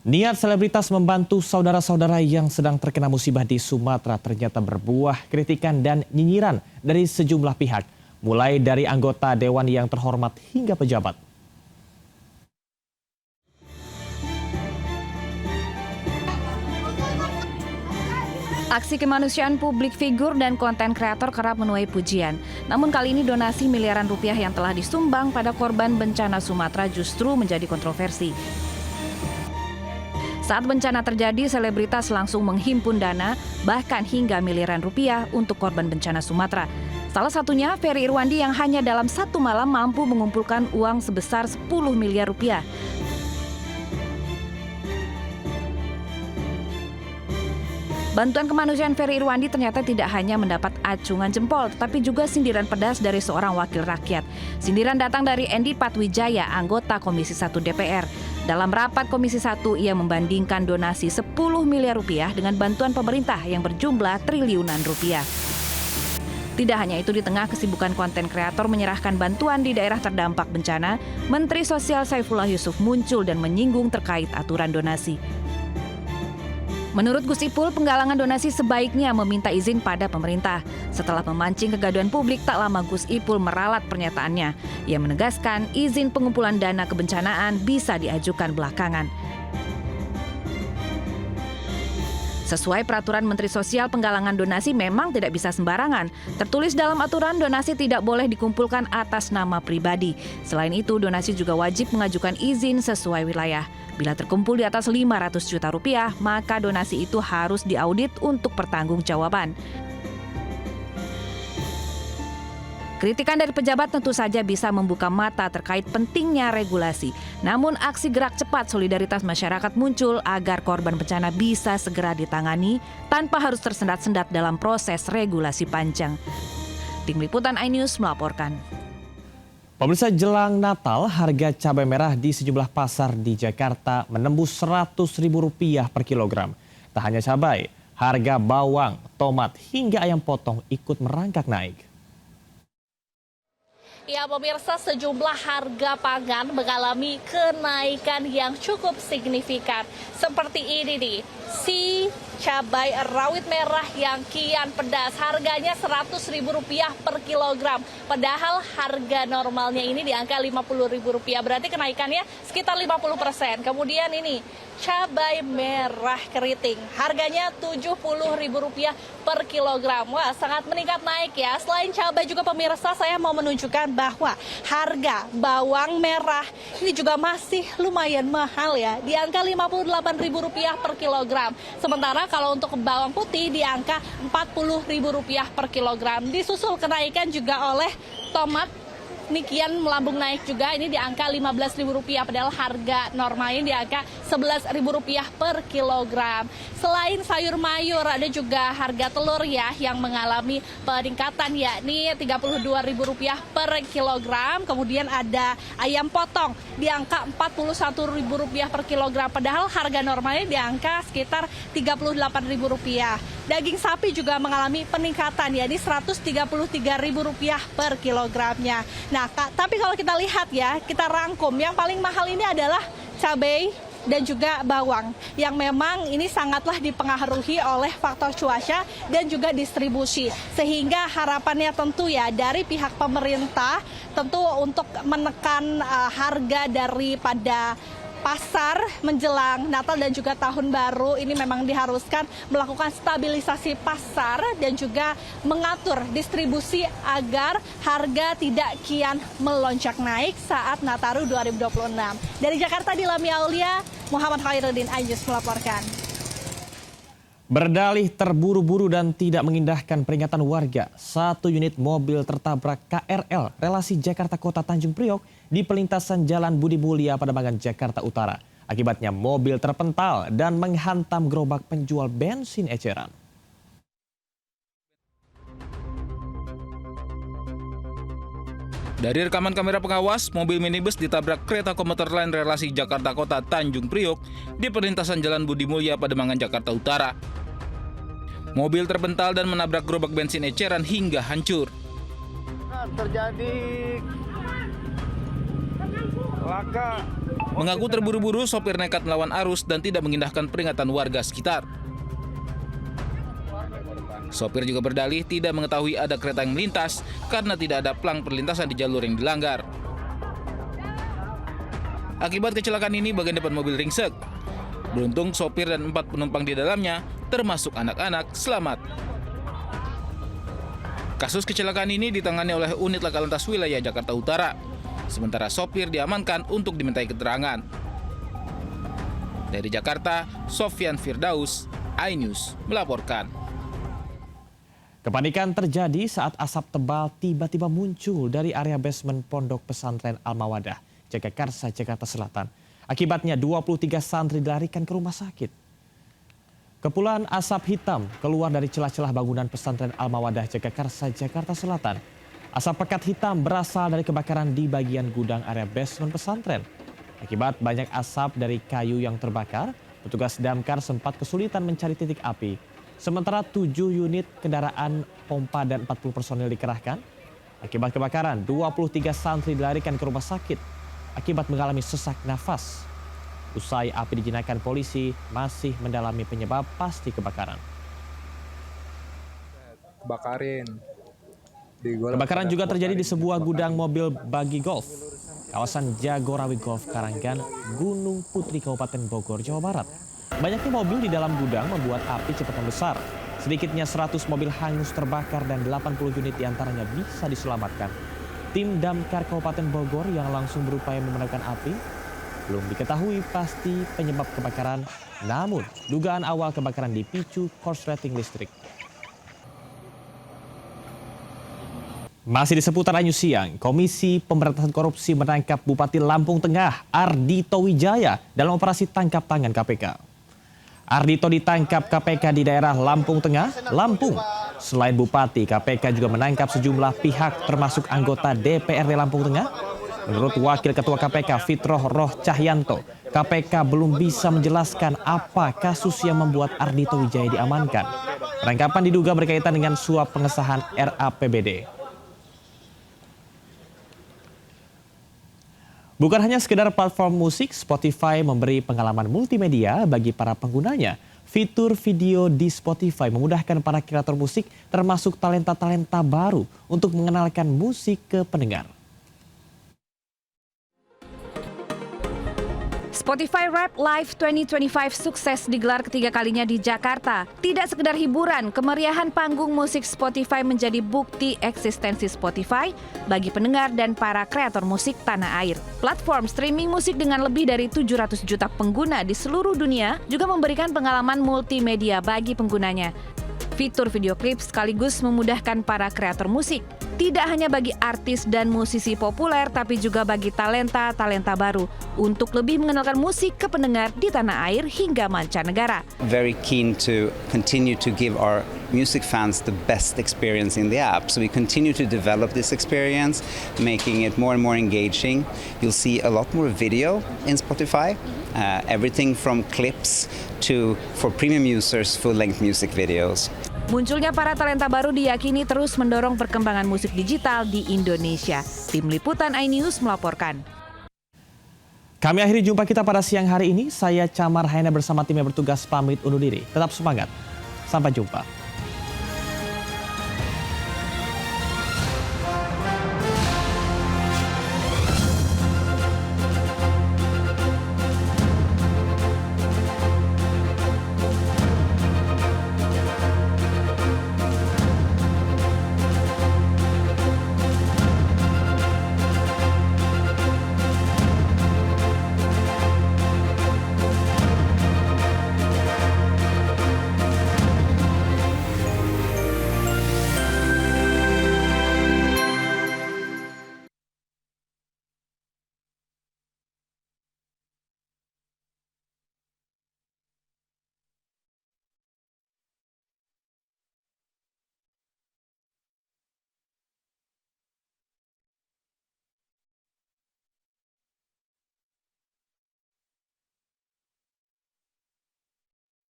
Niat selebritas membantu saudara-saudara yang sedang terkena musibah di Sumatera ternyata berbuah kritikan dan nyinyiran dari sejumlah pihak, mulai dari anggota dewan yang terhormat hingga pejabat. Aksi kemanusiaan publik figur dan konten kreator kerap menuai pujian. Namun kali ini donasi miliaran rupiah yang telah disumbang pada korban bencana Sumatera justru menjadi kontroversi. Saat bencana terjadi, selebritas langsung menghimpun dana, bahkan hingga miliaran rupiah untuk korban bencana Sumatera. Salah satunya Ferry Irwandi yang hanya dalam satu malam mampu mengumpulkan uang sebesar 10 miliar rupiah. Bantuan kemanusiaan Ferry Irwandi ternyata tidak hanya mendapat acungan jempol, tetapi juga sindiran pedas dari seorang wakil rakyat. Sindiran datang dari Endi Patwijaya, anggota Komisi 1 DPR. Dalam rapat Komisi 1, ia membandingkan donasi 10 miliar rupiah dengan bantuan pemerintah yang berjumlah triliunan rupiah. Tidak hanya itu, di tengah kesibukan konten kreator menyerahkan bantuan di daerah terdampak bencana, Menteri Sosial Saifullah Yusuf muncul dan menyinggung terkait aturan donasi. Menurut Gus Ipul, penggalangan donasi sebaiknya meminta izin pada pemerintah. Setelah memancing kegaduhan publik, tak lama Gus Ipul meralat pernyataannya. Ia menegaskan izin pengumpulan dana kebencanaan bisa diajukan belakangan. Sesuai peraturan Menteri Sosial, penggalangan donasi memang tidak bisa sembarangan. Tertulis dalam aturan, donasi tidak boleh dikumpulkan atas nama pribadi. Selain itu, donasi juga wajib mengajukan izin sesuai wilayah. Bila terkumpul di atas 500 juta rupiah, maka donasi itu harus diaudit untuk pertanggungjawaban. Kritikan dari pejabat tentu saja bisa membuka mata terkait pentingnya regulasi. Namun aksi gerak cepat solidaritas masyarakat muncul agar korban bencana bisa segera ditangani tanpa harus tersendat-sendat dalam proses regulasi panjang. Tim Liputan iNews melaporkan. Pemirsa, jelang Natal, harga cabai merah di sejumlah pasar di Jakarta menembus Rp100.000 per kilogram. Tak hanya cabai, harga bawang, tomat, hingga ayam potong ikut merangkak naik. Ya pemirsa, sejumlah harga pangan mengalami kenaikan yang cukup signifikan. Seperti ini nih, si cabai rawit merah yang kian pedas, harganya Rp100.000 per kilogram. Padahal harga normalnya ini di angka Rp50.000, berarti kenaikannya sekitar 50%. Kemudian ini, cabai merah keriting, harganya Rp70.000 per kilogram. Wah, sangat meningkat naik ya. Selain cabai juga pemirsa, saya mau menunjukkan bahwa harga bawang merah ini juga masih lumayan mahal ya, di angka Rp58.000 per kilogram. Sementara kalau untuk bawang putih di angka Rp40.000 per kilogram. Disusul kenaikan juga oleh tomat, ini kian melambung naik juga, ini di angka Rp15.000, padahal harga normalnya di angka Rp11.000 per kilogram. Selain sayur mayur, ada juga harga telur ya yang mengalami peningkatan, yakni Rp32.000 per kilogram. Kemudian ada ayam potong di angka Rp41.000 per kilogram, padahal harga normalnya di angka sekitar Rp38.000. Daging sapi juga mengalami peningkatan, yakni Rp133.000 per kilogramnya. Nah, tapi kalau kita lihat ya, kita rangkum, yang paling mahal ini adalah cabai dan juga bawang, yang memang ini sangatlah dipengaruhi oleh faktor cuaca dan juga distribusi. Sehingga harapannya tentu ya dari pihak pemerintah tentu untuk menekan harga daripada pasar menjelang Natal dan juga Tahun Baru ini memang diharuskan melakukan stabilisasi pasar dan juga mengatur distribusi agar harga tidak kian melonjak naik saat Nataru 2026. Dari Jakarta, Dilami Aulia, Muhammad Khairuddin iNews melaporkan. Berdalih terburu-buru dan tidak mengindahkan peringatan warga, satu unit mobil tertabrak KRL relasi Jakarta Kota Tanjung Priok di perlintasan Jalan Budi Mulia Pademangan, Jakarta Utara. Akibatnya mobil terpental dan menghantam gerobak penjual bensin eceran. Dari rekaman kamera pengawas, mobil minibus ditabrak kereta komuter lain relasi Jakarta Kota Tanjung Priok di perlintasan Jalan Budi Mulia Pademangan, Jakarta Utara. Mobil terpental dan menabrak gerobak bensin eceran hingga hancur. Terjadi Mengaku terburu-buru, sopir nekat melawan arus dan tidak mengindahkan peringatan warga sekitar. Sopir juga berdalih tidak mengetahui ada kereta yang melintas karena tidak ada plang perlintasan di jalur yang dilanggar. Akibat kecelakaan ini, bagian depan mobil ringsek. Beruntung sopir dan 4 penumpang di dalamnya, termasuk anak-anak, selamat. Kasus kecelakaan ini ditangani oleh unit laka lantas wilayah Jakarta Utara. Sementara sopir diamankan untuk dimintai keterangan. Dari Jakarta, Sofyan Firdaus, iNews melaporkan. Kepanikan terjadi saat asap tebal tiba-tiba muncul dari area basement Pondok Pesantren Al-Mawadah, Jagakarsa, Jakarta Selatan. Akibatnya 23 santri dilarikan ke rumah sakit. Kepulan asap hitam keluar dari celah-celah bangunan pesantren Al-Mawadah, Jagakarsa, Jakarta Selatan. Asap pekat hitam berasal dari kebakaran di bagian gudang area basement pesantren. Akibat banyak asap dari kayu yang terbakar, petugas damkar sempat kesulitan mencari titik api. Sementara 7 unit kendaraan pompa dan 40 personil dikerahkan. Akibat kebakaran, 23 santri dilarikan ke rumah sakit akibat mengalami sesak nafas. Usai api dijinakkan, polisi masih mendalami penyebab pasti kebakaran. Kebakaran juga terjadi di sebuah gudang mobil bagi golf, kawasan Jagorawi Golf Karanggan, Gunung Putri, Kabupaten Bogor, Jawa Barat. Banyaknya mobil di dalam gudang membuat api cepat membesar. Sedikitnya 100 mobil hangus terbakar dan 80 unit diantaranya bisa diselamatkan. Tim damkar Kabupaten Bogor yang langsung berupaya memadamkan api. Belum diketahui pasti penyebab kebakaran, namun dugaan awal kebakaran dipicu korsleting listrik. Masih di seputar iNews siang, Komisi Pemberantasan Korupsi menangkap Bupati Lampung Tengah, Ardhito Wijaya, dalam operasi tangkap tangan KPK. Ardhito ditangkap KPK di daerah Lampung Tengah, Lampung. Selain Bupati, KPK juga menangkap sejumlah pihak termasuk anggota DPRD Lampung Tengah. Menurut Wakil Ketua KPK Fitroh Roh Cahyanto, KPK belum bisa menjelaskan apa kasus yang membuat Ardhito Wijaya diamankan. Penangkapan diduga berkaitan dengan suap pengesahan RAPBD. Bukan hanya sekedar platform musik, Spotify memberi pengalaman multimedia bagi para penggunanya. Fitur video di Spotify memudahkan para kreator musik termasuk talenta-talenta baru untuk mengenalkan musik ke pendengar. Spotify Rap Live 2025 sukses digelar ketiga kalinya di Jakarta. Tidak sekedar hiburan, kemeriahan panggung musik Spotify menjadi bukti eksistensi Spotify bagi pendengar dan para kreator musik tanah air. Platform streaming musik dengan lebih dari 700 juta pengguna di seluruh dunia juga memberikan pengalaman multimedia bagi penggunanya. Fitur video klip sekaligus memudahkan para kreator musik. Tidak hanya bagi artis dan musisi populer, tapi juga bagi talenta-talenta baru untuk lebih mengenalkan musik ke pendengar di tanah air hingga mancanegara. Very keen to continue to give our music fans the best experience in the app. So we continue to develop this experience, making it more and more engaging. You'll see a lot more video in Spotify, everything from clips to, for premium users, full-length music videos. Munculnya para talenta baru diyakini terus mendorong perkembangan musik digital di Indonesia. Tim Liputan iNews melaporkan. Kami akhiri jumpa kita pada siang hari ini. Saya Camar Haina bersama tim yang bertugas pamit undur diri. Tetap semangat. Sampai jumpa.